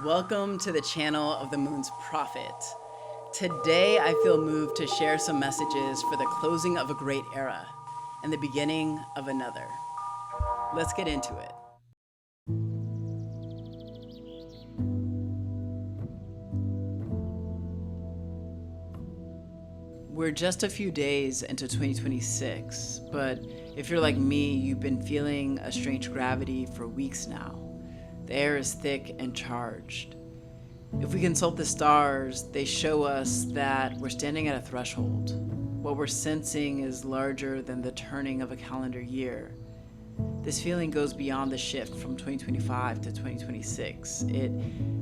Welcome to the channel of the Moon's Prophet. Today I feel moved to share some messages for the closing of a great era and the beginning of another. Let's get into it. We're just a few days into 2026, but if you're like me, you've been feeling a strange gravity for weeks now. The air is thick and charged. If we consult the stars, they show us that we're standing at a threshold. What we're sensing is larger than the turning of a calendar year. This feeling goes beyond the shift from 2025 to 2026. It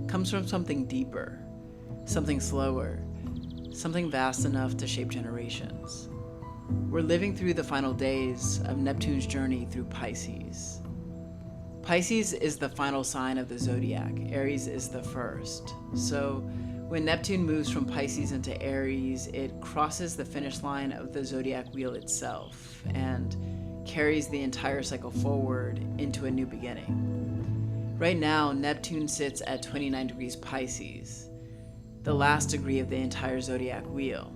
comes from something deeper, something slower, something vast enough to shape generations. We're living through the final days of Neptune's journey through Pisces. Pisces is the final sign of the zodiac. Aries is the first. So when Neptune moves from Pisces into Aries, it crosses the finish line of the zodiac wheel itself and carries the entire cycle forward into a new beginning. Right now, Neptune sits at 29 degrees Pisces, the last degree of the entire zodiac wheel.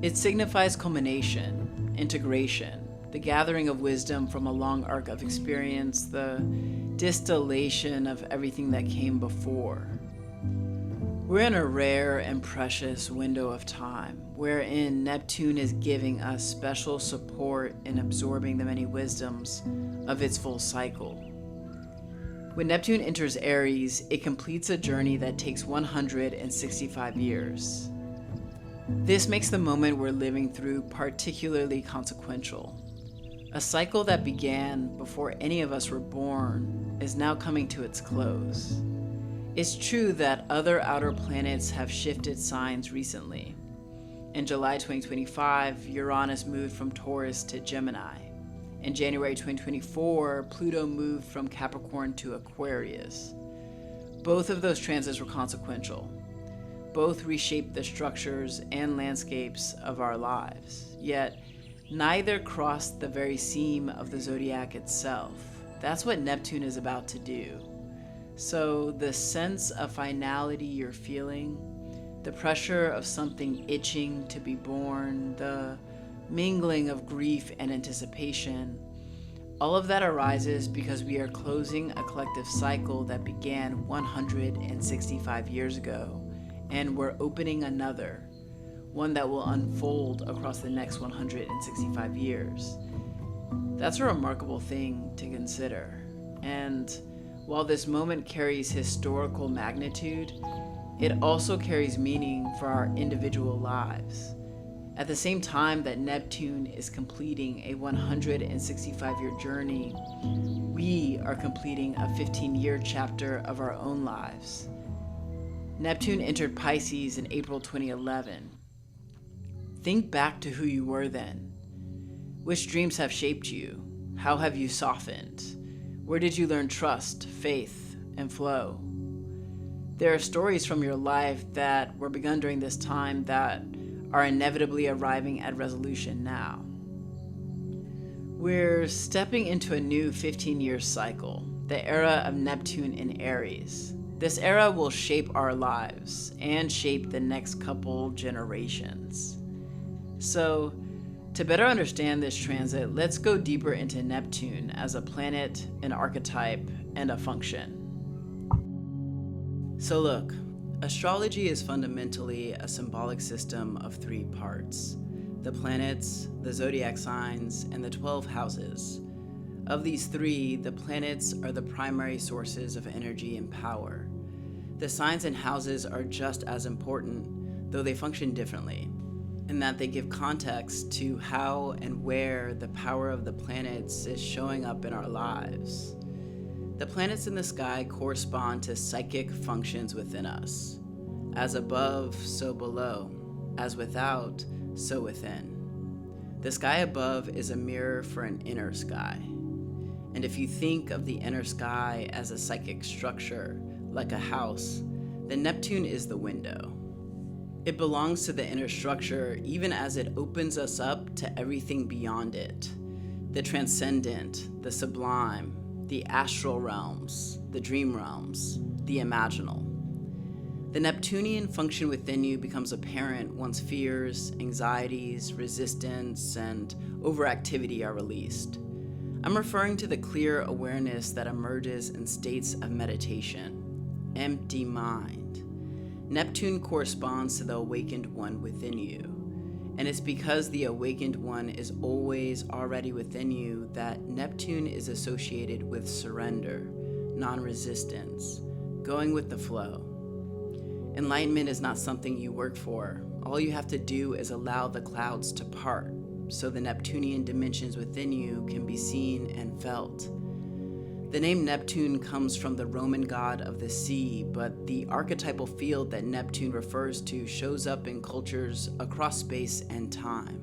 It signifies culmination, integration, the gathering of wisdom from a long arc of experience, the distillation of everything that came before. We're in a rare and precious window of time, wherein Neptune is giving us special support in absorbing the many wisdoms of its full cycle. When Neptune enters Aries, it completes a journey that takes 165 years. This makes the moment we're living through particularly consequential. A cycle that began before any of us were born is now coming to its close. It's true that other outer planets have shifted signs recently. In July 2025, Uranus moved from Taurus to Gemini. In January 2024, Pluto moved from Capricorn to Aquarius. Both of those transits were consequential. Both reshaped the structures and landscapes of our lives. Yet, neither crossed the very seam of the zodiac itself. That's what Neptune is about to do. So the sense of finality you're feeling, the pressure of something itching to be born, the mingling of grief and anticipation, all of that arises because we are closing a collective cycle that began 165 years ago, and we're opening another, one that will unfold across the next 165 years. That's a remarkable thing to consider. And while this moment carries historical magnitude, it also carries meaning for our individual lives. At the same time that Neptune is completing a 165-year journey, we are completing a 15-year chapter of our own lives. Neptune entered Pisces in April 2011. Think back to who you were then. Which dreams have shaped you? How have you softened? Where did you learn trust, faith, and flow? There are stories from your life that were begun during this time that are inevitably arriving at resolution now. We're stepping into a new 15-year cycle, the era of Neptune in Aries. This era will shape our lives and shape the next couple generations. So, to better understand this transit, let's go deeper into Neptune as a planet, an archetype, and a function. So look, astrology is fundamentally a symbolic system of three parts: the planets, the zodiac signs, and the 12 houses. Of these three, the planets are the primary sources of energy and power. The signs and houses are just as important, though they function differently, in that they give context to how and where the power of the planets is showing up in our lives. The planets in the sky correspond to psychic functions within us. As above, so below. As without, so within. The sky above is a mirror for an inner sky. And if you think of the inner sky as a psychic structure, like a house, then Neptune is the window. It belongs to the inner structure even as it opens us up to everything beyond it. The transcendent, the sublime, the astral realms, the dream realms, the imaginal. The Neptunian function within you becomes apparent once fears, anxieties, resistance, and overactivity are released. I'm referring to the clear awareness that emerges in states of meditation. Empty mind. Neptune corresponds to the awakened one within you. And it's because the awakened one is always already within you that Neptune is associated with surrender, non-resistance, going with the flow. Enlightenment is not something you work for. All you have to do is allow the clouds to part, so the Neptunian dimensions within you can be seen and felt. The name Neptune comes from the Roman god of the sea, but the archetypal field that Neptune refers to shows up in cultures across space and time.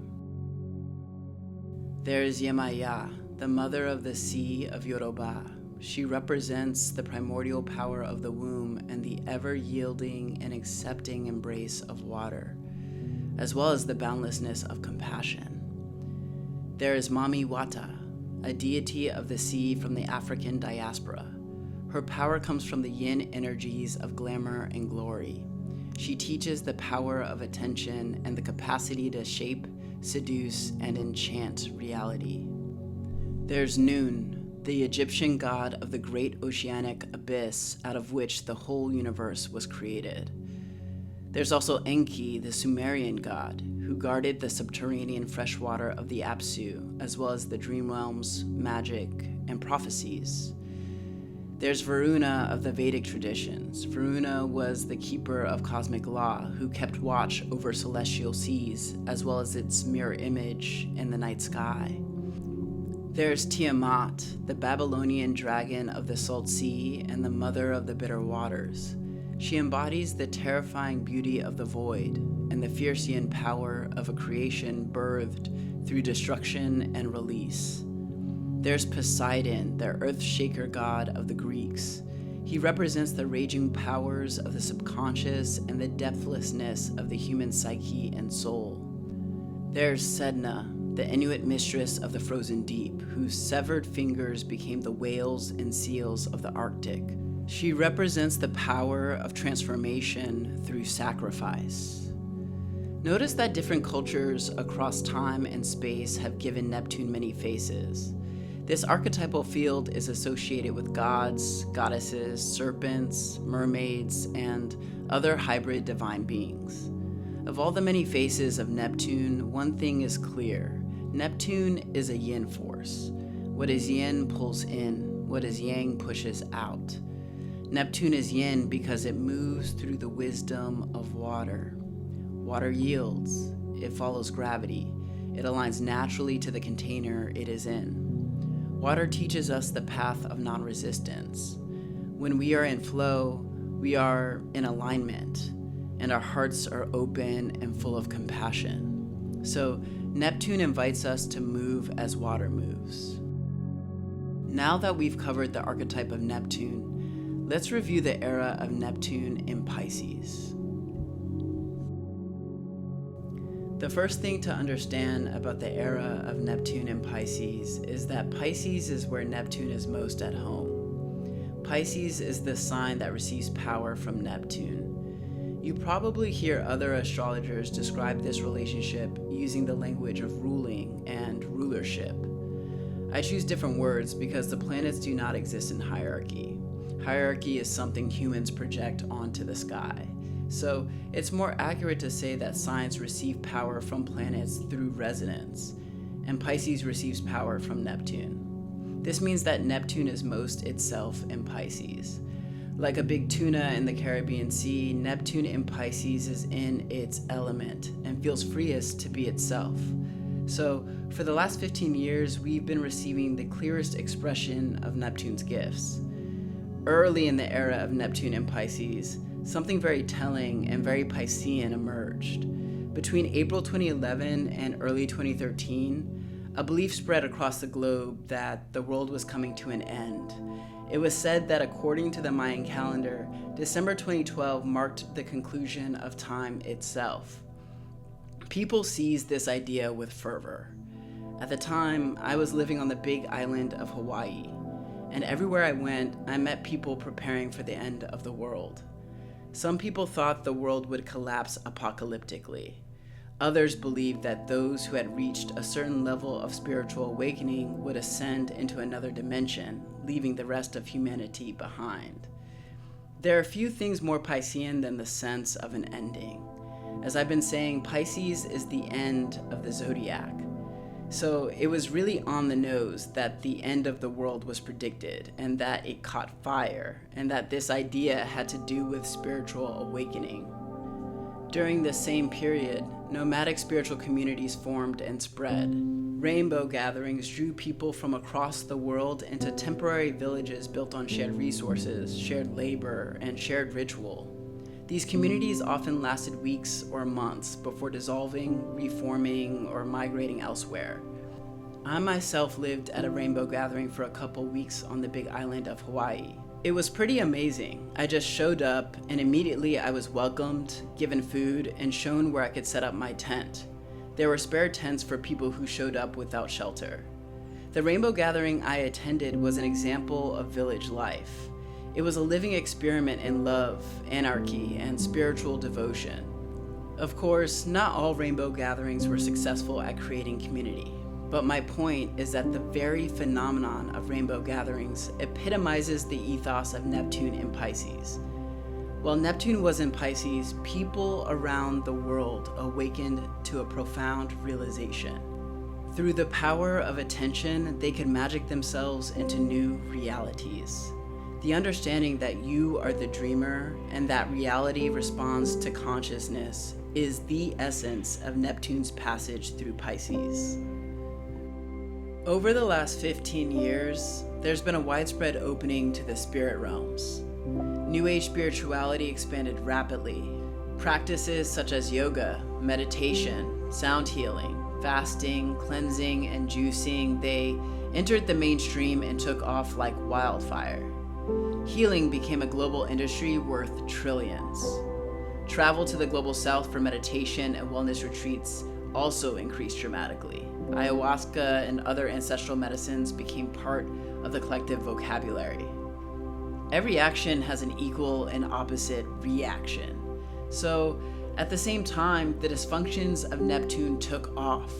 There is Yemaya, the mother of the sea of Yoruba. She represents the primordial power of the womb and the ever-yielding and accepting embrace of water, as well as the boundlessness of compassion. There is Mami Wata, a deity of the sea from the African diaspora. Her power comes from the yin energies of glamour and glory. She teaches the power of attention and the capacity to shape, seduce, and enchant reality. There's Nun, the Egyptian god of the great oceanic abyss out of which the whole universe was created. There's also Enki, the Sumerian god, who guarded the subterranean freshwater of the Apsu, as well as the dream realms, magic, and prophecies. There's Varuna of the Vedic traditions. Varuna was the keeper of cosmic law, who kept watch over celestial seas, as well as its mirror image in the night sky. There's Tiamat, the Babylonian dragon of the salt sea and the mother of the bitter waters. She embodies the terrifying beauty of the void and the fiercean power of a creation birthed through destruction and release. There's Poseidon, the earth shaker god of the Greeks. He represents the raging powers of the subconscious and the depthlessness of the human psyche and soul. There's Sedna, the Inuit mistress of the frozen deep, whose severed fingers became the whales and seals of the Arctic. She represents the power of transformation through sacrifice. Notice that different cultures across time and space have given Neptune many faces. This archetypal field is associated with gods, goddesses, serpents, mermaids, and other hybrid divine beings. Of all the many faces of Neptune, one thing is clear. Neptune is a yin force. What is yin pulls in, what is yang pushes out. Neptune is yin because it moves through the wisdom of water. Water yields, it follows gravity, it aligns naturally to the container it is in. Water teaches us the path of non-resistance. When we are in flow, we are in alignment, and our hearts are open and full of compassion. So Neptune invites us to move as water moves. Now that we've covered the archetype of Neptune, let's review the era of Neptune in Pisces. The first thing to understand about the era of Neptune in Pisces is that Pisces is where Neptune is most at home. Pisces is the sign that receives power from Neptune. You probably hear other astrologers describe this relationship using the language of ruling and rulership. I choose different words because the planets do not exist in hierarchy. Hierarchy is something humans project onto the sky. So it's more accurate to say that signs receive power from planets through resonance, and Pisces receives power from Neptune. This means that Neptune is most itself in Pisces. Like a big tuna in the Caribbean Sea, Neptune in Pisces is in its element and feels freest to be itself. So for the last 15 years, we've been receiving the clearest expression of Neptune's gifts. Early in the era of Neptune in Pisces, something very telling and very Piscean emerged. Between April 2011 and early 2013, a belief spread across the globe that the world was coming to an end. It was said that according to the Mayan calendar, December 2012 marked the conclusion of time itself. People seized this idea with fervor. At the time, I was living on the big island of Hawaii, and everywhere I went, I met people preparing for the end of the world. Some people thought the world would collapse apocalyptically. Others believed that those who had reached a certain level of spiritual awakening would ascend into another dimension, leaving the rest of humanity behind. There are few things more Piscean than the sense of an ending. As I've been saying, Pisces is the end of the zodiac. So it was really on the nose that the end of the world was predicted, and that it caught fire, and that this idea had to do with spiritual awakening. During this same period, nomadic spiritual communities formed and spread. Rainbow gatherings drew people from across the world into temporary villages built on shared resources, shared labor, and shared ritual. These communities often lasted weeks or months before dissolving, reforming, or migrating elsewhere. I myself lived at a rainbow gathering for a couple weeks on the big island of Hawaii. It was pretty amazing. I just showed up and immediately I was welcomed, given food, and shown where I could set up my tent. There were spare tents for people who showed up without shelter. The rainbow gathering I attended was an example of village life. It was a living experiment in love, anarchy, and spiritual devotion. Of course, not all rainbow gatherings were successful at creating community, but my point is that the very phenomenon of rainbow gatherings epitomizes the ethos of Neptune in Pisces. While Neptune was in Pisces, people around the world awakened to a profound realization. Through the power of attention, they could magic themselves into new realities. The understanding that you are the dreamer and that reality responds to consciousness is the essence of Neptune's passage through Pisces. Over the last 15 years, there's been a widespread opening to the spirit realms. New Age spirituality expanded rapidly. Practices such as yoga, meditation, sound healing, fasting, cleansing, and juicing, they entered the mainstream and took off like wildfire. Healing became a global industry worth trillions. Travel to the global south for meditation and wellness retreats also increased dramatically. Ayahuasca and other ancestral medicines became part of the collective vocabulary. Every action has an equal and opposite reaction. So, at the same time, the dysfunctions of Neptune took off.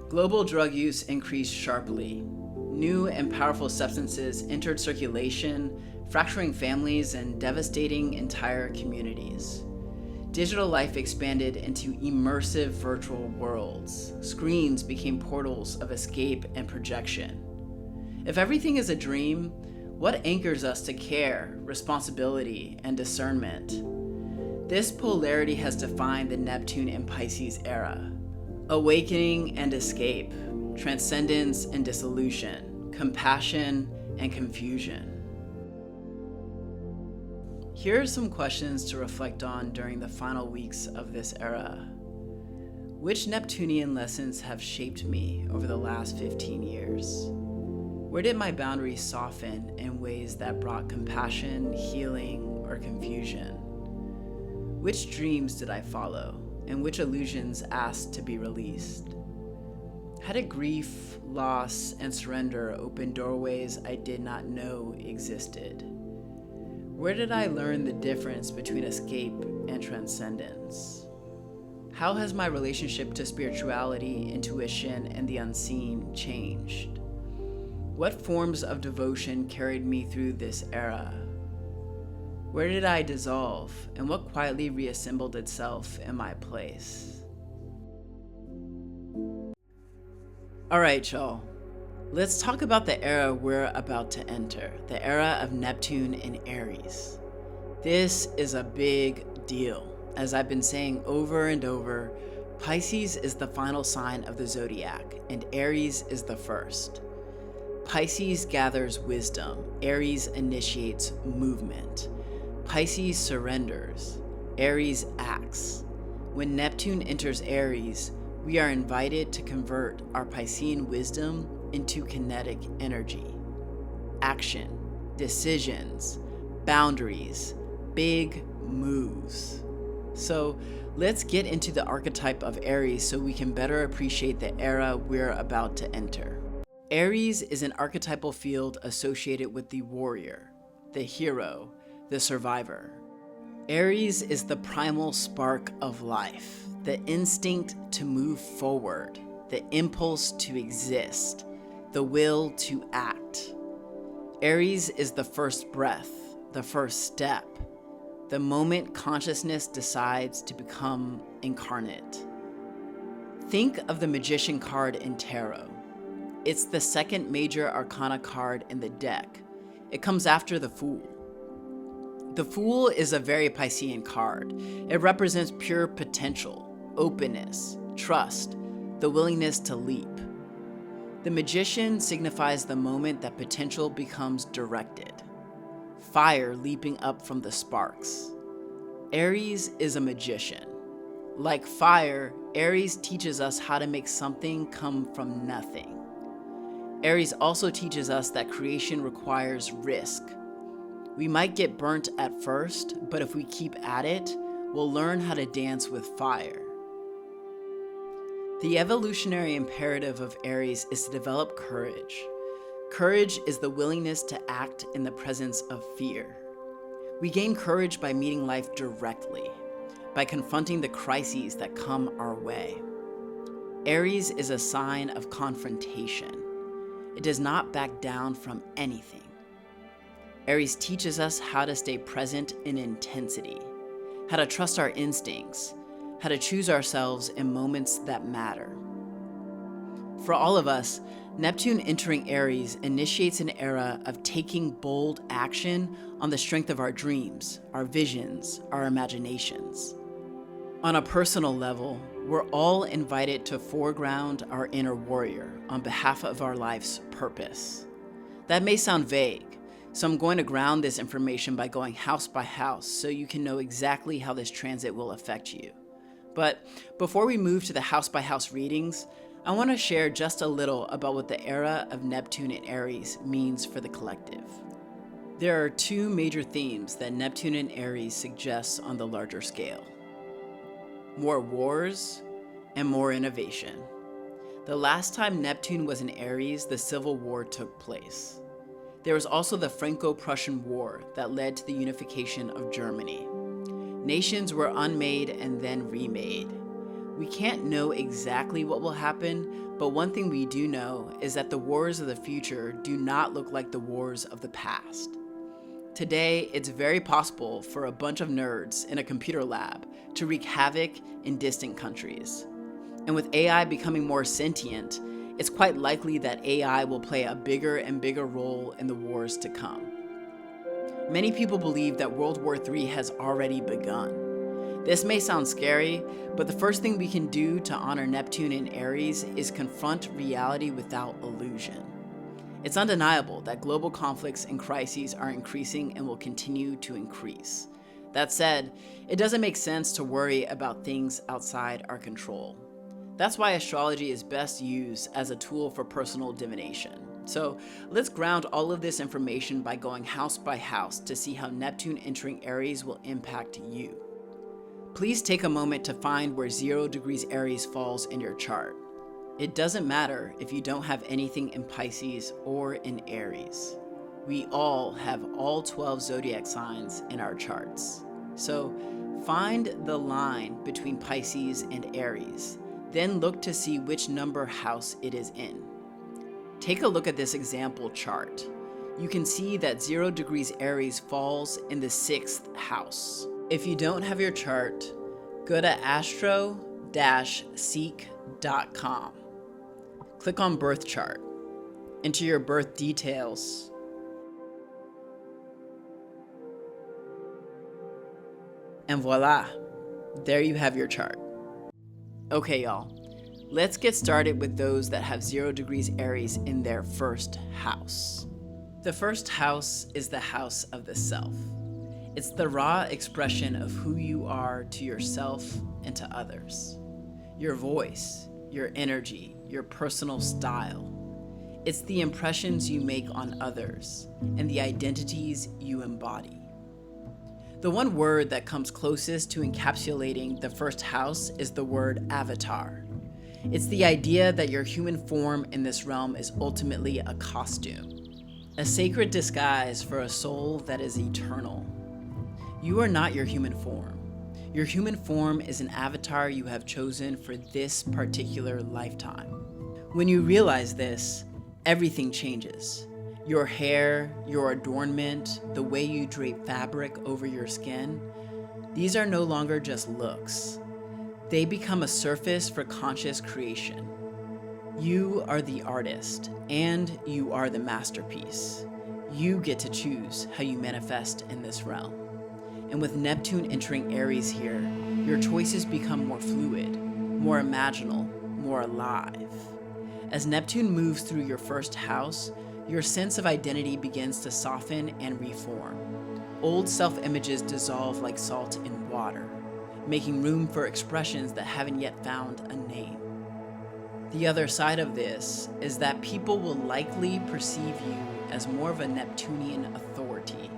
Global drug use increased sharply. New and powerful substances entered circulation, fracturing families and devastating entire communities. Digital life expanded into immersive virtual worlds. Screens became portals of escape and projection. If everything is a dream, what anchors us to care, responsibility, and discernment? This polarity has defined the Neptune and Pisces era. Awakening and escape, transcendence and dissolution, compassion and confusion. Here are some questions to reflect on during the final weeks of this era. Which Neptunian lessons have shaped me over the last 15 years? Where did my boundaries soften in ways that brought compassion, healing, or confusion? Which dreams did I follow, and which illusions asked to be released? How did grief, loss, and surrender open doorways I did not know existed? Where did I learn the difference between escape and transcendence? How has my relationship to spirituality, intuition, and the unseen changed? What forms of devotion carried me through this era? Where did I dissolve, and what quietly reassembled itself in my place? All right, y'all. Let's talk about the era we're about to enter, the era of Neptune in Aries. This is a big deal. As I've been saying over and over, Pisces is the final sign of the zodiac, and Aries is the first. Pisces gathers wisdom, Aries initiates movement. Pisces surrenders, Aries acts. When Neptune enters Aries, we are invited to convert our Piscean wisdom into kinetic energy. Action, decisions, boundaries, big moves. So let's get into the archetype of Aries so we can better appreciate the era we're about to enter. Aries is an archetypal field associated with the warrior, the hero, the survivor. Aries is the primal spark of life, the instinct to move forward, the impulse to exist, the will to act. Aries is the first breath, the first step, the moment consciousness decides to become incarnate. Think of the Magician card in tarot. It's the second major arcana card in the deck. It comes after the Fool. The Fool is a very Piscean card. It represents pure potential, openness, trust, the willingness to leap. The Magician signifies the moment that potential becomes directed, fire leaping up from the sparks. Aries is a magician. Like fire, Aries teaches us how to make something come from nothing. Aries also teaches us that creation requires risk. We might get burnt at first, but if we keep at it, we'll learn how to dance with fire. The evolutionary imperative of Aries is to develop courage. Courage is the willingness to act in the presence of fear. We gain courage by meeting life directly, by confronting the crises that come our way. Aries is a sign of confrontation. It does not back down from anything. Aries teaches us how to stay present in intensity, how to trust our instincts, how to choose ourselves in moments that matter. For all of us, Neptune entering Aries initiates an era of taking bold action on the strength of our dreams, our visions, our imaginations. On a personal level, we're all invited to foreground our inner warrior on behalf of our life's purpose. That may sound vague, so I'm going to ground this information by going house by house so you can know exactly how this transit will affect you. But before we move to the house by house readings, I want to share just a little about what the era of Neptune in Aries means for the collective. There are two major themes that Neptune in Aries suggests on the larger scale: more wars and more innovation. The last time Neptune was in Aries, the Civil War took place. There was also the Franco-Prussian War that led to the unification of Germany. Nations were unmade and then remade. We can't know exactly what will happen, but one thing we do know is that the wars of the future do not look like the wars of the past. Today, it's very possible for a bunch of nerds in a computer lab to wreak havoc in distant countries. And with AI becoming more sentient, it's quite likely that AI will play a bigger and bigger role in the wars to come. Many people believe that World War III has already begun. This may sound scary, but the first thing we can do to honor Neptune in Aries is confront reality without illusion. It's undeniable that global conflicts and crises are increasing and will continue to increase. That said, it doesn't make sense to worry about things outside our control. That's why astrology is best used as a tool for personal divination. So let's ground all of this information by going house by house to see how Neptune entering Aries will impact you. Please take a moment to find where 0 degrees Aries falls in your chart. It doesn't matter if you don't have anything in Pisces or in Aries. We all have all 12 zodiac signs in our charts. So find the line between Pisces and Aries. Then look to see which number house it is in. Take a look at this example chart. You can see that 0 degrees Aries falls in the 6th house. If you don't have your chart, go to astro-seek.com. Click on birth chart. Enter your birth details. And voila, there you have your chart. Okay, y'all, let's get started with those that have 0 degrees Aries in their first house. The first house is the house of the self. It's the raw expression of who you are to yourself and to others. Your voice, your energy, your personal style. It's the impressions you make on others and the identities you embody. The one word that comes closest to encapsulating the first house is the word avatar. It's the idea that your human form in this realm is ultimately a costume, a sacred disguise for a soul that is eternal. You are not your human form. Your human form is an avatar you have chosen for this particular lifetime. When you realize this, everything changes. Your hair, your adornment, the way you drape fabric over your skin, these are no longer just looks. They become a surface for conscious creation. You are the artist, and you are the masterpiece. You get to choose how you manifest in this realm. And with Neptune entering Aries here, your choices become more fluid, more imaginal, more alive. As Neptune moves through your first house, your sense of identity begins to soften and reform. Old self-images dissolve like salt in water, making room for expressions that haven't yet found a name. The other side of this is that people will likely perceive you as more of a Neptunian authority.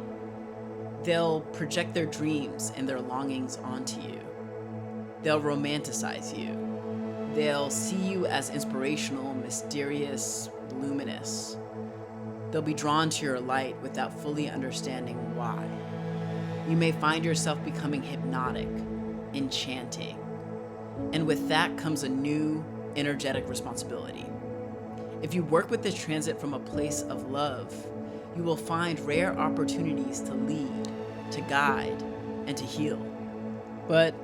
They'll project their dreams and their longings onto you. They'll romanticize you. They'll see you as inspirational, mysterious, luminous. They'll be drawn to your light without fully understanding why. You may find yourself becoming hypnotic, enchanting. And with that comes a new, energetic responsibility. If you work with this transit from a place of love, you will find rare opportunities to lead, to guide, and to heal. But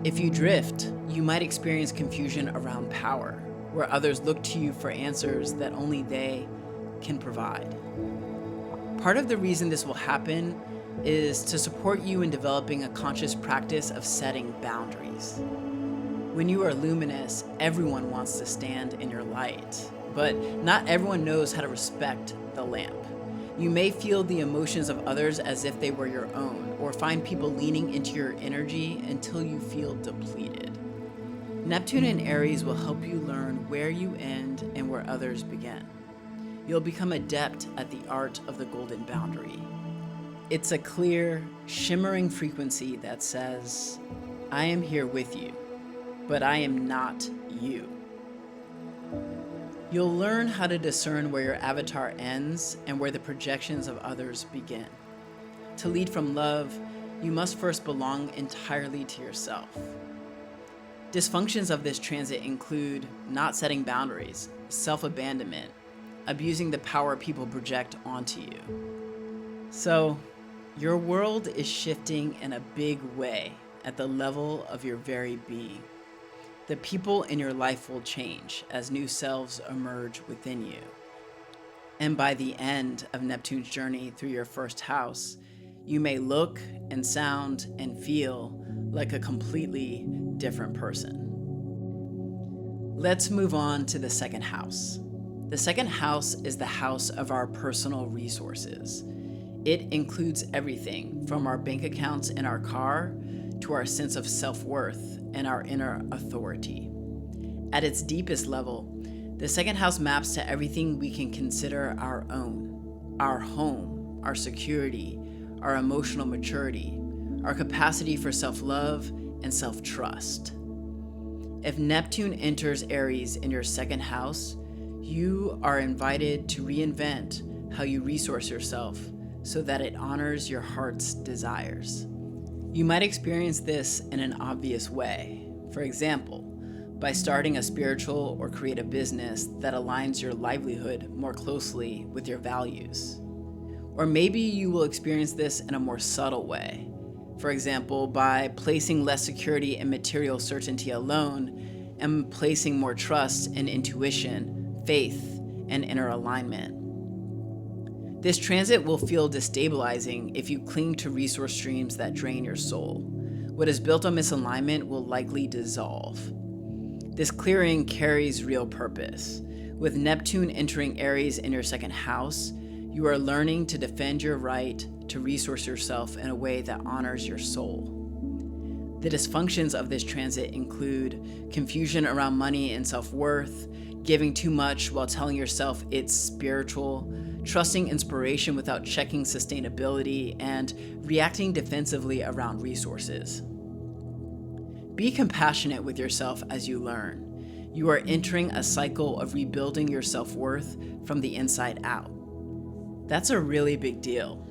if you drift, you might experience confusion around power, where others look to you for answers that only they can provide. Part of the reason this will happen is to support you in developing a conscious practice of setting boundaries. When you are luminous, everyone wants to stand in your light, but not everyone knows how to respect the lamp. You may feel the emotions of others as if they were your own, or find people leaning into your energy until you feel depleted. Neptune in Aries will help you learn where you end and where others begin. You'll become adept at the art of the golden boundary. It's a clear, shimmering frequency that says, I am here with you, but I am not you. You'll learn how to discern where your avatar ends and where the projections of others begin. To lead from love, you must first belong entirely to yourself. Dysfunctions of this transit include not setting boundaries, self-abandonment, abusing the power people project onto you. So, your world is shifting in a big way at the level of your very being. The people in your life will change as new selves emerge within you. And by the end of Neptune's journey through your first house, you may look and sound and feel like a completely different person. Let's move on to the second house. The second house is the house of our personal resources. It includes everything from our bank accounts and our car to our sense of self-worth and our inner authority. At its deepest level, the second house maps to everything we can consider our own: our home, our security, our emotional maturity, our capacity for self-love and self-trust. If Neptune enters Aries in your second house, you are invited to reinvent how you resource yourself so that it honors your heart's desires. You might experience this in an obvious way. For example, by starting a spiritual or creative business that aligns your livelihood more closely with your values. Or maybe you will experience this in a more subtle way. For example, by placing less security in material certainty alone and placing more trust in intuition, faith, and inner alignment. This transit will feel destabilizing if you cling to resource streams that drain your soul. What is built on misalignment will likely dissolve. This clearing carries real purpose. With Neptune entering Aries in your second house, you are learning to defend your right to resource yourself in a way that honors your soul. The dysfunctions of this transit include confusion around money and self-worth, giving too much while telling yourself it's spiritual, trusting inspiration without checking sustainability, and reacting defensively around resources. Be compassionate with yourself as you learn. You are entering a cycle of rebuilding your self-worth from the inside out. That's a really big deal.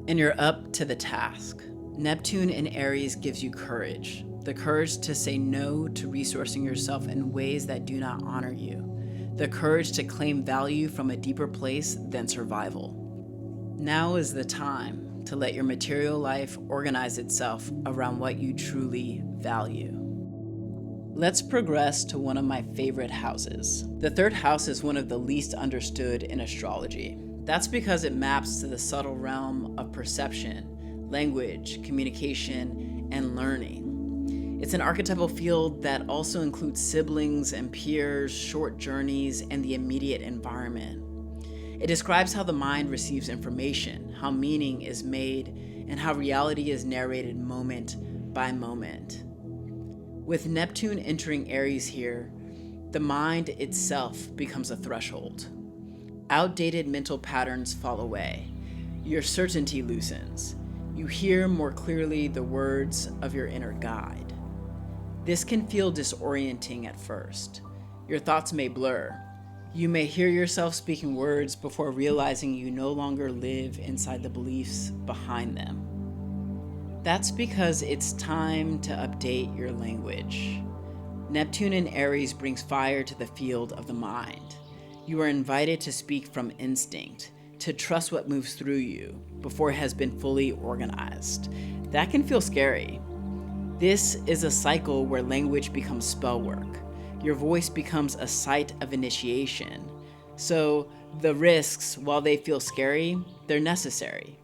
And you're up to the task. Neptune in Aries gives you courage, the courage to say no to resourcing yourself in ways that do not honor you, the courage to claim value from a deeper place than survival. Now is the time to let your material life organize itself around what you truly value. Let's progress to one of my favorite houses. The third house is one of the least understood in astrology. That's because it maps to the subtle realm of perception, language, communication, and learning. It's an archetypal field that also includes siblings and peers, short journeys, and the immediate environment. It describes how the mind receives information, how meaning is made, and how reality is narrated moment by moment. With Neptune entering Aries here, the mind itself becomes a threshold. Outdated mental patterns fall away. Your certainty loosens. You hear more clearly the words of your inner guide. This can feel disorienting at first. Your thoughts may blur. You may hear yourself speaking words before realizing you no longer live inside the beliefs behind them. That's because it's time to update your language. Neptune in Aries brings fire to the field of the mind. You are invited to speak from instinct, to trust what moves through you before it has been fully organized. That can feel scary. This is a cycle where language becomes spell work. Your voice becomes a site of initiation. So the risks, while they feel scary, they're necessary.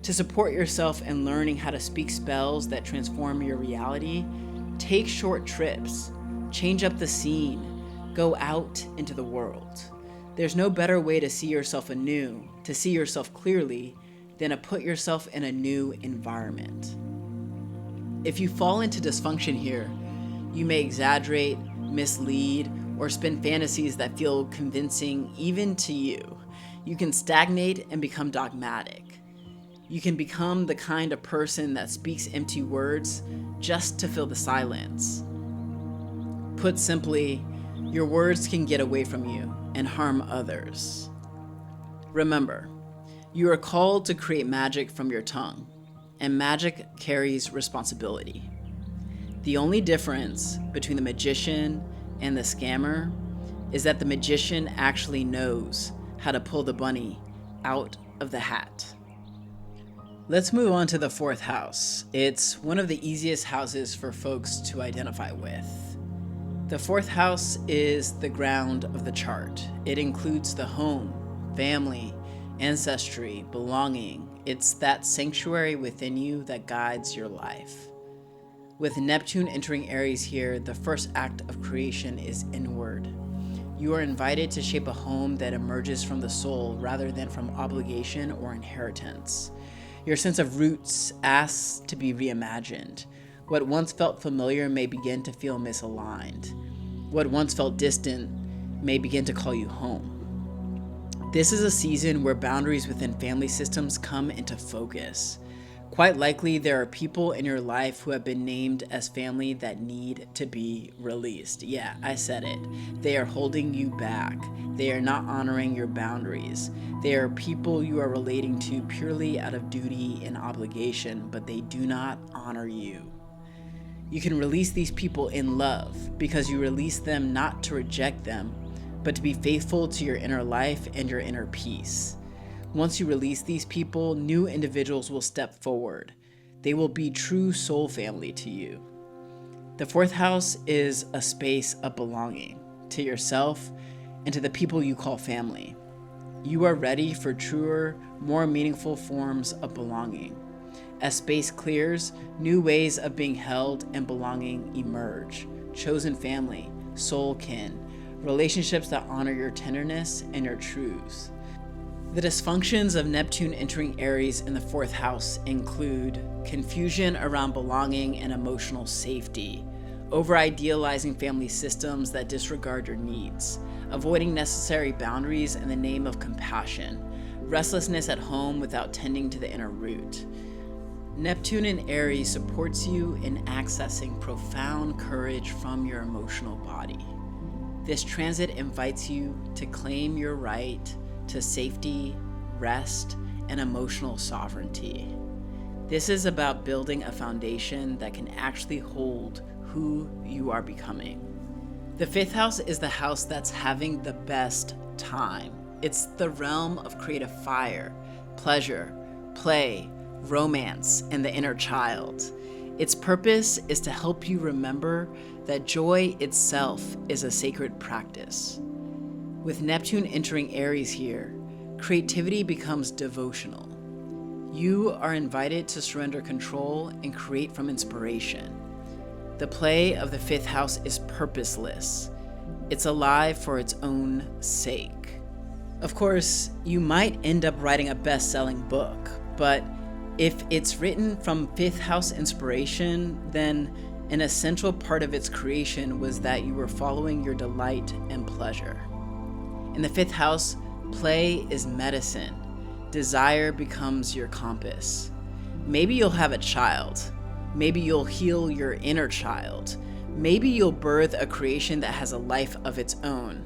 To support yourself in learning how to speak spells that transform your reality, take short trips, change up the scene, go out into the world. There's no better way to see yourself anew, to see yourself clearly, than to put yourself in a new environment. If you fall into dysfunction here, you may exaggerate, mislead, or spin fantasies that feel convincing even to you. You can stagnate and become dogmatic. You can become the kind of person that speaks empty words just to fill the silence. Put simply, your words can get away from you and harm others. Remember, you are called to create magic from your tongue, and magic carries responsibility. The only difference between the magician and the scammer is that the magician actually knows how to pull the bunny out of the hat. Let's move on to the fourth house. It's one of the easiest houses for folks to identify with. The fourth house is the ground of the chart. It includes the home, family, ancestry, belonging. It's that sanctuary within you that guides your life. With Neptune entering Aries here, the first act of creation is inward. You are invited to shape a home that emerges from the soul rather than from obligation or inheritance. Your sense of roots asks to be reimagined. What once felt familiar may begin to feel misaligned. What once felt distant may begin to call you home. This is a season where boundaries within family systems come into focus. Quite likely, there are people in your life who have been named as family that need to be released. Yeah, I said it. They are holding you back. They are not honoring your boundaries. They are people you are relating to purely out of duty and obligation, but they do not honor you. You can release these people in love because you release them not to reject them, but to be faithful to your inner life and your inner peace. Once you release these people, new individuals will step forward. They will be true soul family to you. The fourth house is a space of belonging to yourself and to the people you call family. You are ready for truer, more meaningful forms of belonging. As space clears, new ways of being held and belonging emerge. Chosen family, soul kin, relationships that honor your tenderness and your truths. The dysfunctions of Neptune entering Aries in the fourth house include confusion around belonging and emotional safety, over-idealizing family systems that disregard your needs, avoiding necessary boundaries in the name of compassion, restlessness at home without tending to the inner root. Neptune in Aries supports you in accessing profound courage from your emotional body. This transit invites you to claim your right to safety, rest, and emotional sovereignty. This is about building a foundation that can actually hold who you are becoming. The fifth house is the house that's having the best time. It's the realm of creative fire, pleasure, play, romance, and the inner child. Its purpose is to help you remember that joy itself is a sacred practice. With Neptune entering Aries here, creativity becomes devotional. You are invited to surrender control and create from inspiration. The play of the fifth house is purposeless. It's alive for its own sake. Of course, you might end up writing a best-selling book, but if it's written from fifth house inspiration, then an essential part of its creation was that you were following your delight and pleasure. In the fifth house, play is medicine. Desire becomes your compass. Maybe you'll have a child. Maybe you'll heal your inner child. Maybe you'll birth a creation that has a life of its own.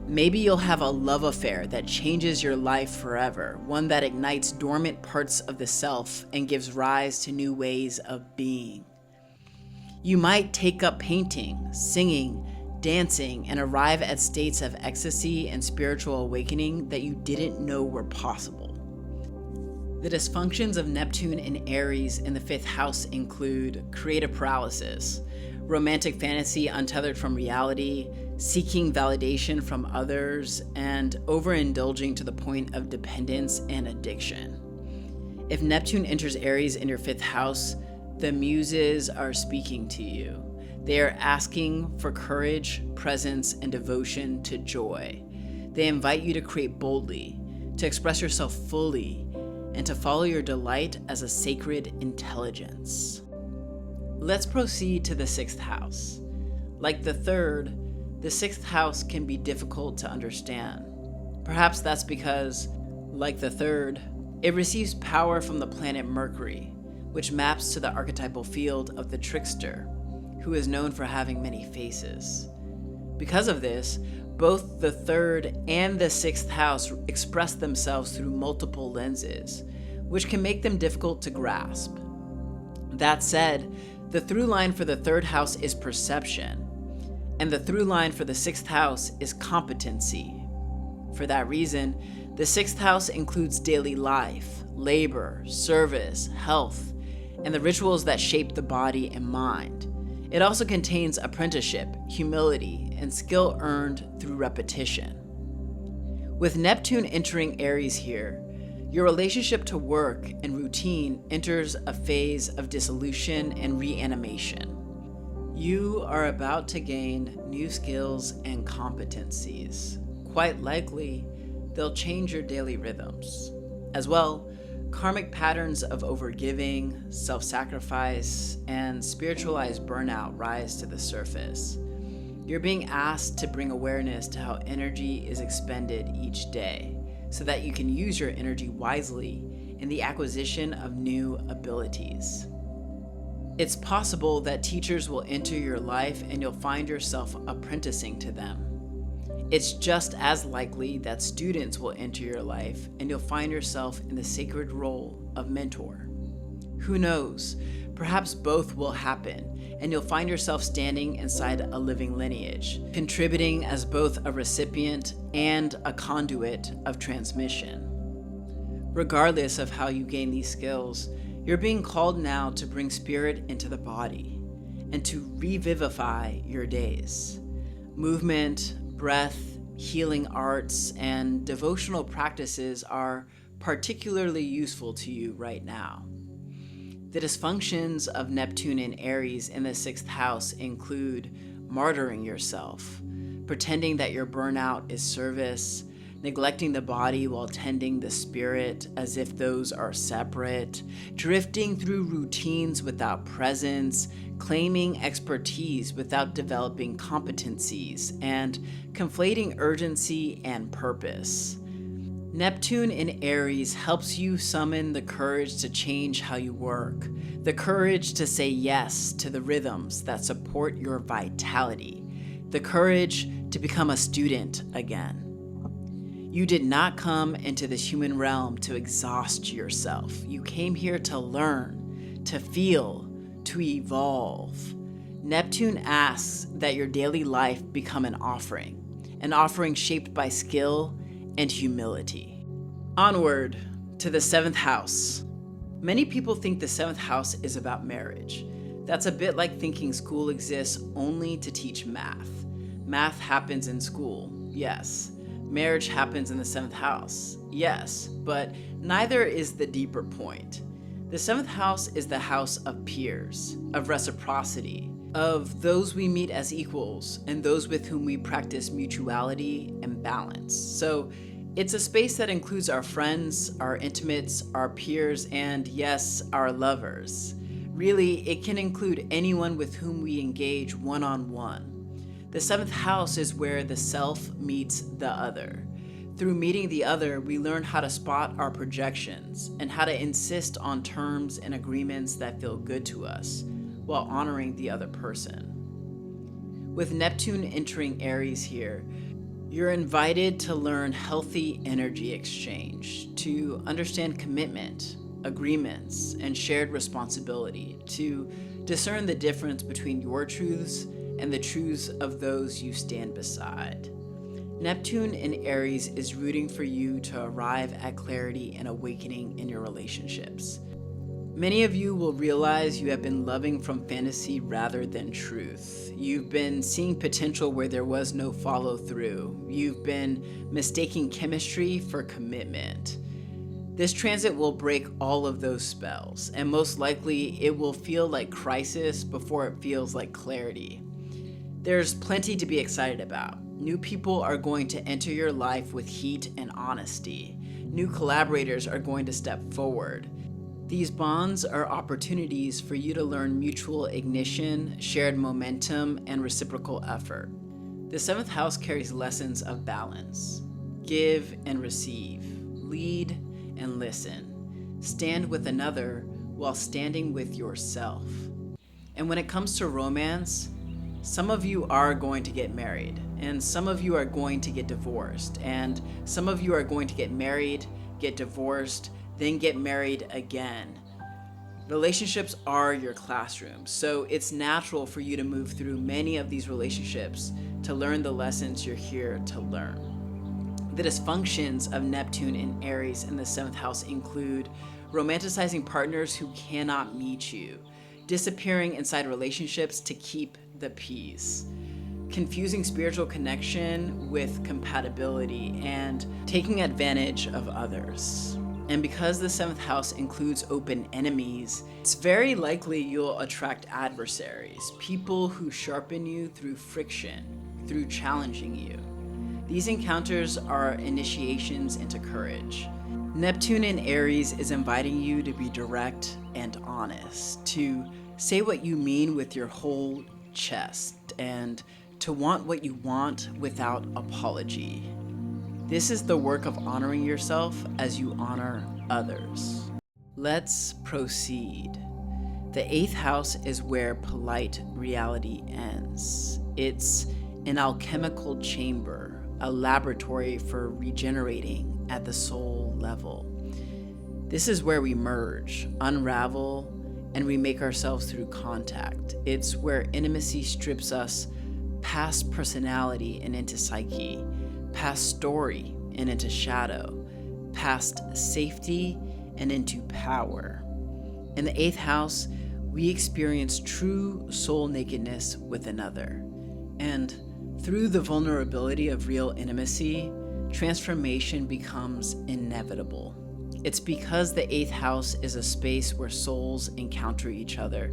Maybe you'll have a love affair that changes your life forever, one that ignites dormant parts of the self and gives rise to new ways of being. You might take up painting, singing, dancing, and arrive at states of ecstasy and spiritual awakening that you didn't know were possible. The dysfunctions of Neptune in Aries in the fifth house include creative paralysis, romantic fantasy untethered from reality, seeking validation from others, and overindulging to the point of dependence and addiction. If Neptune enters Aries in your fifth house, the muses are speaking to you. They are asking for courage, presence, and devotion to joy. They invite you to create boldly, to express yourself fully, and to follow your delight as a sacred intelligence. Let's proceed to the sixth house. Like the third, the sixth house can be difficult to understand. Perhaps that's because, like the third, it receives power from the planet Mercury, which maps to the archetypal field of the trickster, who is known for having many faces. Because of this, both the third and the sixth house express themselves through multiple lenses, which can make them difficult to grasp. That said, the through line for the third house is perception, and the through line for the sixth house is competency. For that reason, the sixth house includes daily life, labor, service, health, and the rituals that shape the body and mind. It also contains apprenticeship, humility, and skill earned through repetition. With Neptune entering Aries here, your relationship to work and routine enters a phase of dissolution and reanimation. You are about to gain new skills and competencies. Quite likely, they'll change your daily rhythms. As well, karmic patterns of overgiving, self-sacrifice, and spiritualized burnout rise to the surface. You're being asked to bring awareness to how energy is expended each day, so that you can use your energy wisely in the acquisition of new abilities. It's possible that teachers will enter your life and you'll find yourself apprenticing to them. It's just as likely that students will enter your life and you'll find yourself in the sacred role of mentor. Who knows? Perhaps both will happen, and you'll find yourself standing inside a living lineage, contributing as both a recipient and a conduit of transmission. Regardless of how you gain these skills, you're being called now to bring spirit into the body and to revivify your days. Movement, breath, healing arts, and devotional practices are particularly useful to you right now. The dysfunctions of Neptune in Aries in the sixth house include martyring yourself, pretending that your burnout is service, neglecting the body while tending the spirit as if those are separate, drifting through routines without presence, claiming expertise without developing competencies, and conflating urgency and purpose. Neptune in Aries helps you summon the courage to change how you work, the courage to say yes to the rhythms that support your vitality, the courage to become a student again. You did not come into this human realm to exhaust yourself. You came here to learn, to feel, to evolve. Neptune asks that your daily life become an offering shaped by skill and humility. Onward to the 7th house. Many people think the 7th house is about marriage. That's a bit like thinking school exists only to teach math. Math happens in school, yes. Marriage happens in the 7th house, yes, but neither is the deeper point. The 7th house is the house of peers, of reciprocity, of those we meet as equals and those with whom we practice mutuality and balance. So it's a space that includes our friends, our intimates, our peers, and yes, our lovers. Really, it can include anyone with whom we engage one-on-one. The 7th house is where the self meets the other. Through meeting the other, we learn how to spot our projections and how to insist on terms and agreements that feel good to us while honoring the other person. With Neptune entering Aries here, you're invited to learn healthy energy exchange, to understand commitment, agreements, and shared responsibility, to discern the difference between your truths and the truths of those you stand beside. Neptune in Aries is rooting for you to arrive at clarity and awakening in your relationships. Many of you will realize you have been loving from fantasy rather than truth. You've been seeing potential where there was no follow through. You've been mistaking chemistry for commitment. This transit will break all of those spells, and most likely it will feel like crisis before it feels like clarity. There's plenty to be excited about. New people are going to enter your life with heat and honesty. New collaborators are going to step forward. These bonds are opportunities for you to learn mutual ignition, shared momentum, and reciprocal effort. The 7th house carries lessons of balance. Give and receive. Lead and listen. Stand with another while standing with yourself. And when it comes to romance, some of you are going to get married, and some of you are going to get divorced, and some of you are going to get married, get divorced, then get married again. Relationships are your classroom, so it's natural for you to move through many of these relationships to learn the lessons you're here to learn. The dysfunctions of Neptune in Aries in the 7th house include romanticizing partners who cannot meet you, disappearing inside relationships to keep the peace, confusing spiritual connection with compatibility, and taking advantage of others. And because the 7th house includes open enemies, it's very likely you'll attract adversaries, people who sharpen you through friction, through challenging you. These encounters are initiations into courage. Neptune in Aries is inviting you to be direct and honest, to say what you mean with your whole chest, and to want what you want without apology. This is the work of honoring yourself as you honor others. Let's proceed. The 8th house is where polite reality ends. It's an alchemical chamber, a laboratory for regenerating at the soul level. This is where we merge, unravel, and we make ourselves through contact. It's where intimacy strips us past personality and into psyche, past story and into shadow, past safety and into power. In the 8th house, we experience true soul nakedness with another. And through the vulnerability of real intimacy, transformation becomes inevitable. It's because the 8th house is a space where souls encounter each other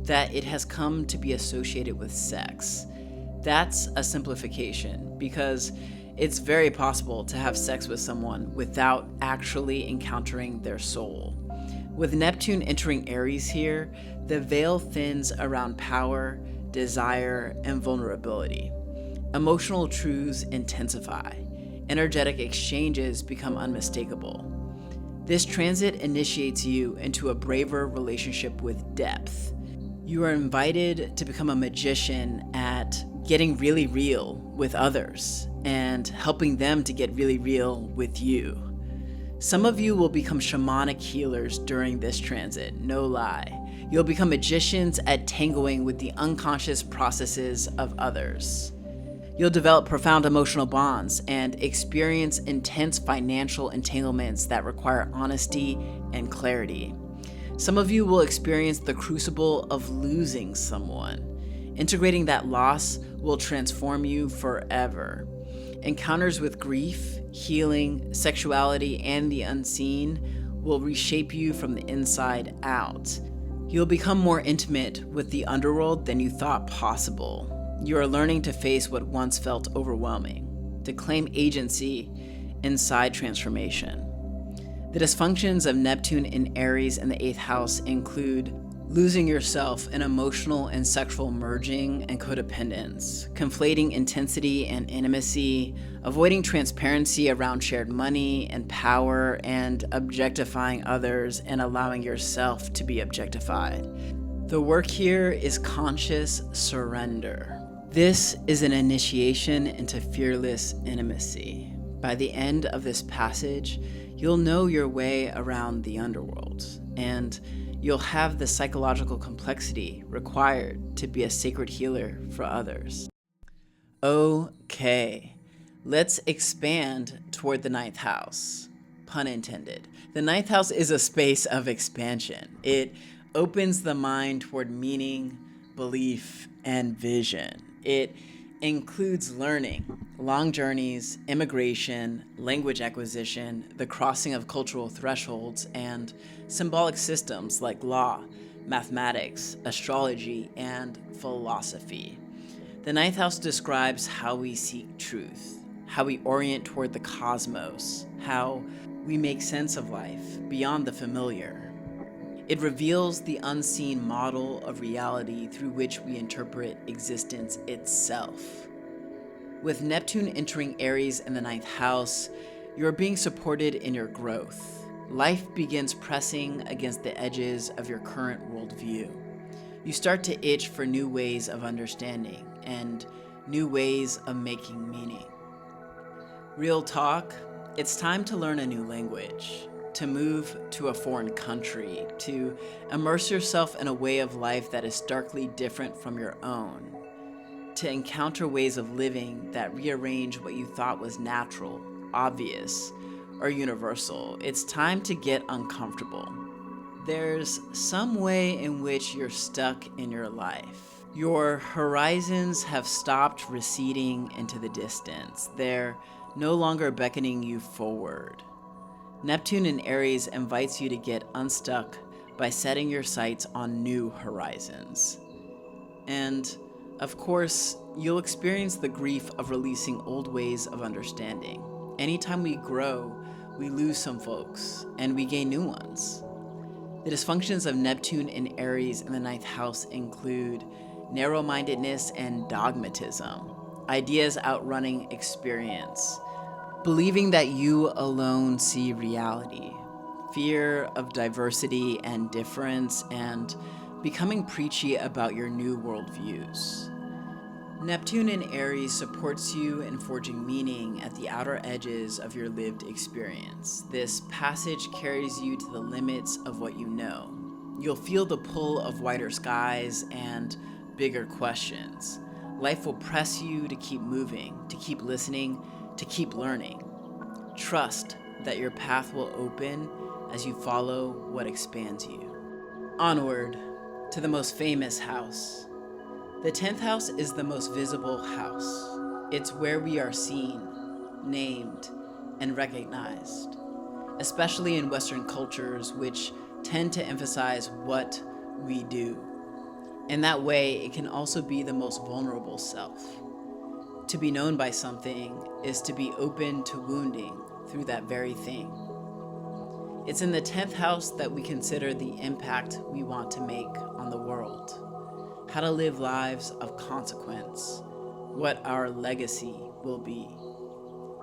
that it has come to be associated with sex. That's a simplification, because it's very possible to have sex with someone without actually encountering their soul. With Neptune entering Aries here, the veil thins around power, desire, and vulnerability. Emotional truths intensify. Energetic exchanges become unmistakable. This transit initiates you into a braver relationship with depth. You are invited to become a magician at getting really real with others and helping them to get really real with you. Some of you will become shamanic healers during this transit, no lie. You'll become magicians at tangling with the unconscious processes of others. You'll develop profound emotional bonds and experience intense financial entanglements that require honesty and clarity. Some of you will experience the crucible of losing someone. Integrating that loss will transform you forever. Encounters with grief, healing, sexuality, and the unseen will reshape you from the inside out. You'll become more intimate with the underworld than you thought possible. You are learning to face what once felt overwhelming, to claim agency inside transformation. The dysfunctions of Neptune in Aries in the 8th house include losing yourself in emotional and sexual merging and codependence, conflating intensity and intimacy, avoiding transparency around shared money and power, and objectifying others and allowing yourself to be objectified. The work here is conscious surrender. This is an initiation into fearless intimacy. By the end of this passage, you'll know your way around the underworld, and you'll have the psychological complexity required to be a sacred healer for others. Okay, let's expand toward the 9th house. Pun intended. The 9th house is a space of expansion. It opens the mind toward meaning, belief, and vision. It includes learning, long journeys, immigration, language acquisition, the crossing of cultural thresholds, and symbolic systems like law, mathematics, astrology, and philosophy. The 9th house describes how we seek truth, how we orient toward the cosmos, how we make sense of life beyond the familiar. It reveals the unseen model of reality through which we interpret existence itself. With Neptune entering Aries in the 9th house, you are being supported in your growth. Life begins pressing against the edges of your current worldview. You start to itch for new ways of understanding and new ways of making meaning. Real talk, it's time to learn a new language, to move to a foreign country, to immerse yourself in a way of life that is starkly different from your own, to encounter ways of living that rearrange what you thought was natural, obvious, or universal. It's time to get uncomfortable. There's some way in which you're stuck in your life. Your horizons have stopped receding into the distance. They're no longer beckoning you forward. Neptune in Aries invites you to get unstuck by setting your sights on new horizons. And, of course, you'll experience the grief of releasing old ways of understanding. Anytime we grow, we lose some folks, and we gain new ones. The dysfunctions of Neptune in Aries in the 9th house include narrow-mindedness and dogmatism, ideas outrunning experience, believing that you alone see reality, fear of diversity and difference, and becoming preachy about your new worldviews. Neptune in Aries supports you in forging meaning at the outer edges of your lived experience. This passage carries you to the limits of what you know. You'll feel the pull of wider skies and bigger questions. Life will press you to keep moving, to keep listening, to keep learning. Trust that your path will open as you follow what expands you. Onward to the most famous house. The 10th house is the most visible house. It's where we are seen, named, and recognized, especially in Western cultures, which tend to emphasize what we do. In that way, it can also be the most vulnerable self. To be known by something is to be open to wounding through that very thing. It's in the 10th house that we consider the impact we want to make on the world, how to live lives of consequence, what our legacy will be.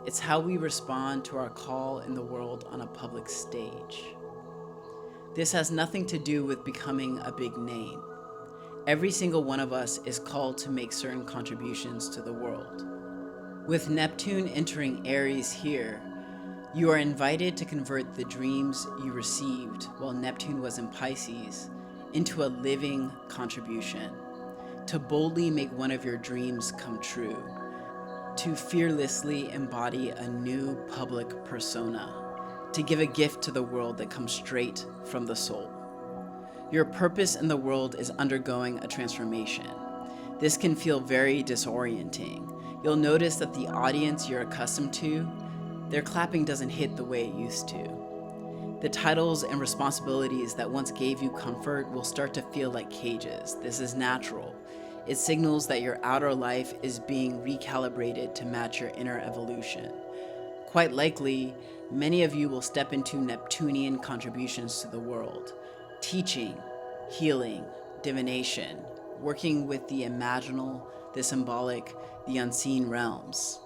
It's how we respond to our call in the world on a public stage. This has nothing to do with becoming a big name. Every single one of us is called to make certain contributions to the world. With Neptune entering Aries here, you are invited to convert the dreams you received while Neptune was in Pisces into a living contribution, to boldly make one of your dreams come true, to fearlessly embody a new public persona, to give a gift to the world that comes straight from the soul. Your purpose in the world is undergoing a transformation. This can feel very disorienting. You'll notice that the audience you're accustomed to, their clapping doesn't hit the way it used to. The titles and responsibilities that once gave you comfort will start to feel like cages. This is natural. It signals that your outer life is being recalibrated to match your inner evolution. Quite likely, many of you will step into Neptunian contributions to the world. Teaching, healing, divination, working with the imaginal, the symbolic, the unseen realms.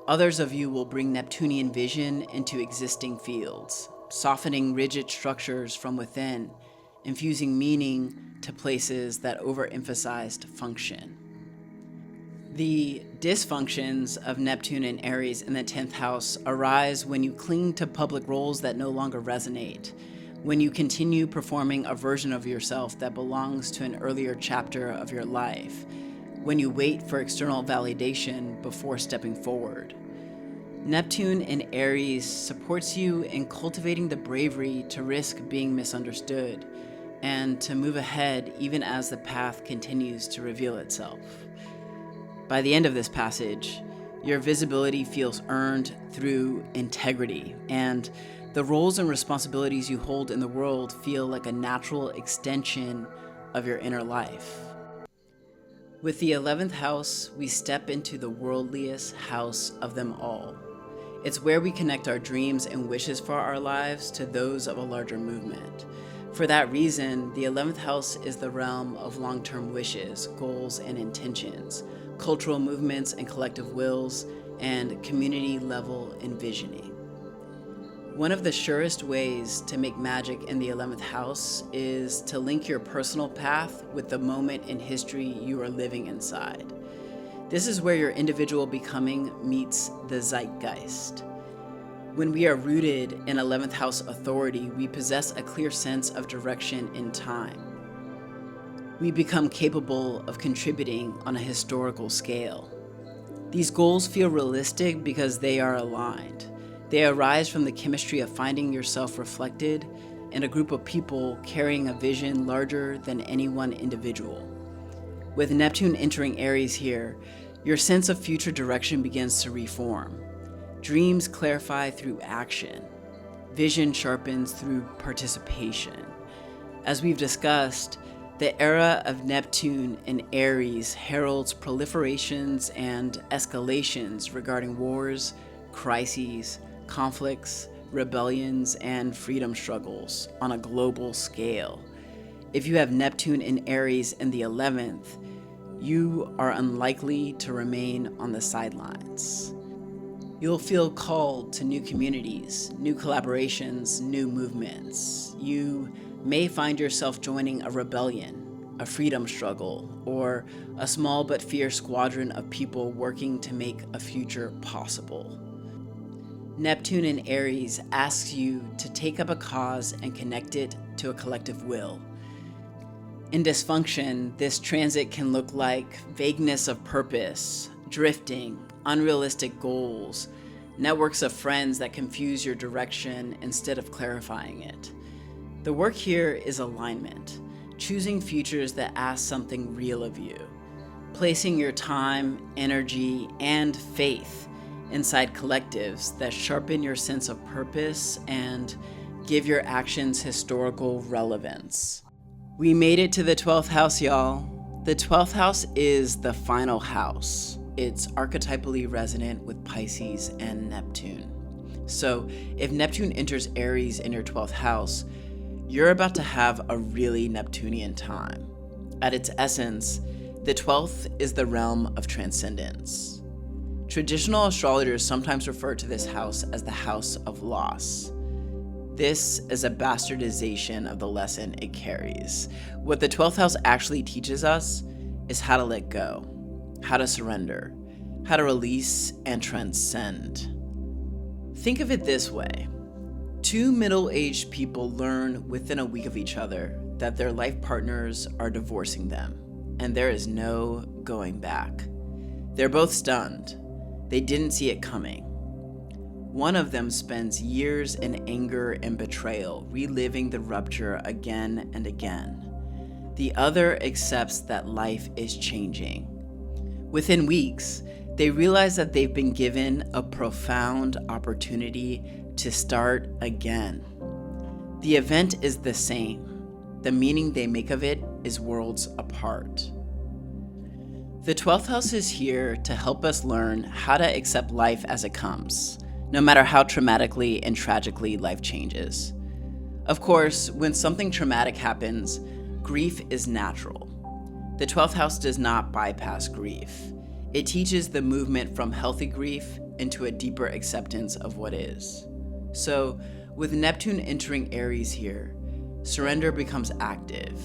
Others of you will bring Neptunian vision into existing fields, softening rigid structures from within, infusing meaning to places that overemphasized function. The dysfunctions of Neptune and Aries in the 10th house arise when you cling to public roles that no longer resonate, when you continue performing a version of yourself that belongs to an earlier chapter of your life, when you wait for external validation before stepping forward. Neptune in Aries supports you in cultivating the bravery to risk being misunderstood and to move ahead even as the path continues to reveal itself. By the end of this passage, your visibility feels earned through integrity, and the roles and responsibilities you hold in the world feel like a natural extension of your inner life. With the 11th house, we step into the worldliest house of them all. It's where we connect our dreams and wishes for our lives to those of a larger movement. For that reason, the 11th house is the realm of long-term wishes, goals, and intentions, cultural movements and collective wills, and community-level envisioning. One of the surest ways to make magic in the 11th house is to link your personal path with the moment in history you are living inside. This is where your individual becoming meets the zeitgeist. When we are rooted in 11th house authority, we possess a clear sense of direction in time. We become capable of contributing on a historical scale. These goals feel realistic because they are aligned. They arise from the chemistry of finding yourself reflected in a group of people carrying a vision larger than any one individual. With Neptune entering Aries here, your sense of future direction begins to reform. Dreams clarify through action. Vision sharpens through participation. As we've discussed, the era of Neptune in Aries heralds proliferations and escalations regarding wars, crises, conflicts, rebellions, and freedom struggles on a global scale. If you have Neptune in Aries in the 11th, you are unlikely to remain on the sidelines. You'll feel called to new communities, new collaborations, new movements. You may find yourself joining a rebellion, a freedom struggle, or a small but fierce squadron of people working to make a future possible. Neptune in Aries asks you to take up a cause and connect it to a collective will. In dysfunction, this transit can look like vagueness of purpose, drifting, unrealistic goals, networks of friends that confuse your direction instead of clarifying it. The work here is alignment, choosing futures that ask something real of you, placing your time, energy, and faith inside collectives that sharpen your sense of purpose and give your actions historical relevance. We made it to the 12th house, y'all. The 12th house is the final house. It's archetypally resonant with Pisces and Neptune. So if Neptune enters Aries in your 12th house, you're about to have a really Neptunian time. At its essence, the 12th is the realm of transcendence. Traditional astrologers sometimes refer to this house as the house of loss. This is a bastardization of the lesson it carries. What the 12th house actually teaches us is how to let go, how to surrender, how to release and transcend. Think of it this way. Two middle-aged people learn within a week of each other that their life partners are divorcing them, and there is no going back. They're both stunned. They didn't see it coming. One of them spends years in anger and betrayal, reliving the rupture again and again. The other accepts that life is changing. Within weeks, they realize that they've been given a profound opportunity to start again. The event is the same. The meaning they make of it is worlds apart. The 12th house is here to help us learn how to accept life as it comes, no matter how traumatically and tragically life changes. Of course, when something traumatic happens, grief is natural. The 12th house does not bypass grief. It teaches the movement from healthy grief into a deeper acceptance of what is. So, with Neptune entering Aries here, surrender becomes active.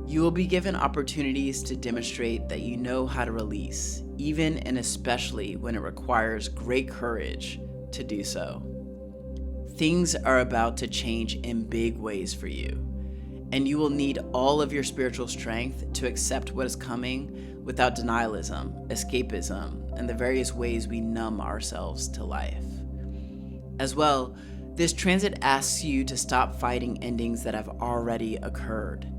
You will be given opportunities to demonstrate that you know how to release, even and especially when it requires great courage to do so. Things are about to change in big ways for you, and you will need all of your spiritual strength to accept what is coming without denialism, escapism, and the various ways we numb ourselves to life. As well, this transit asks you to stop fighting endings that have already occurred,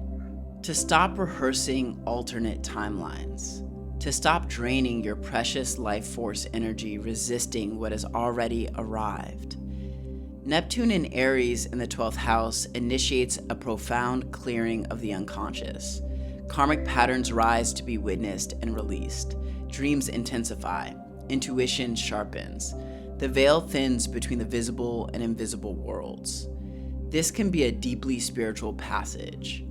to stop rehearsing alternate timelines, to stop draining your precious life force energy resisting what has already arrived. Neptune in Aries in the 12th house initiates a profound clearing of the unconscious. Karmic patterns rise to be witnessed and released. Dreams intensify. Intuition sharpens. The veil thins between the visible and invisible worlds. This can be a deeply spiritual passage.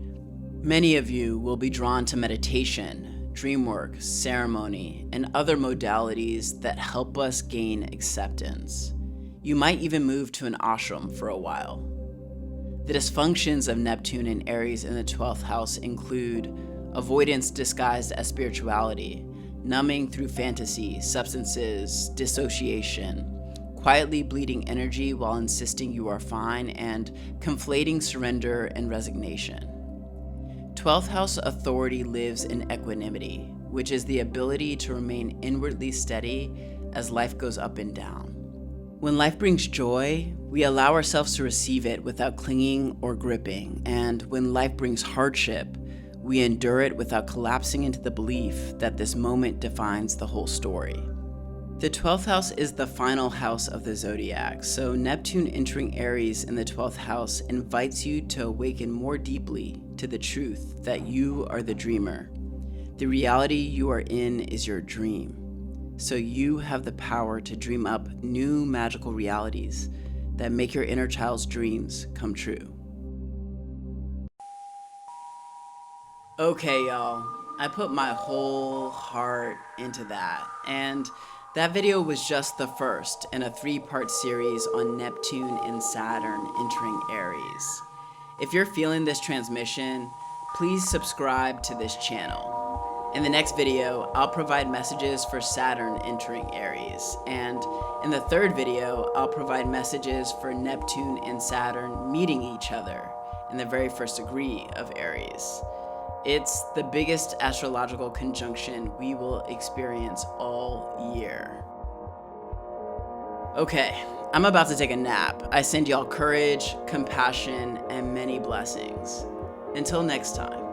Many of you will be drawn to meditation, dream work, ceremony, and other modalities that help us gain acceptance. You might even move to an ashram for a while. The dysfunctions of Neptune and Aries in the 12th house include avoidance disguised as spirituality, numbing through fantasy, substances, dissociation, quietly bleeding energy while insisting you are fine, and conflating surrender and resignation. 12th house authority lives in equanimity, which is the ability to remain inwardly steady as life goes up and down. When life brings joy, we allow ourselves to receive it without clinging or gripping, and when life brings hardship, we endure it without collapsing into the belief that this moment defines the whole story. The 12th house is the final house of the zodiac, so Neptune entering Aries in the 12th house invites you to awaken more deeply to the truth that you are the dreamer. The reality you are in is your dream, so you have the power to dream up new magical realities that make your inner child's dreams come true. Okay, y'all, I put my whole heart into that, and that video was just the first in a 3-part series on Neptune and Saturn entering Aries. If you're feeling this transmission, please subscribe to this channel. In the next video, I'll provide messages for Saturn entering Aries, and in the third video, I'll provide messages for Neptune and Saturn meeting each other in the very first degree of Aries. It's the biggest astrological conjunction we will experience all year. Okay, I'm about to take a nap. I send y'all courage, compassion, and many blessings. Until next time.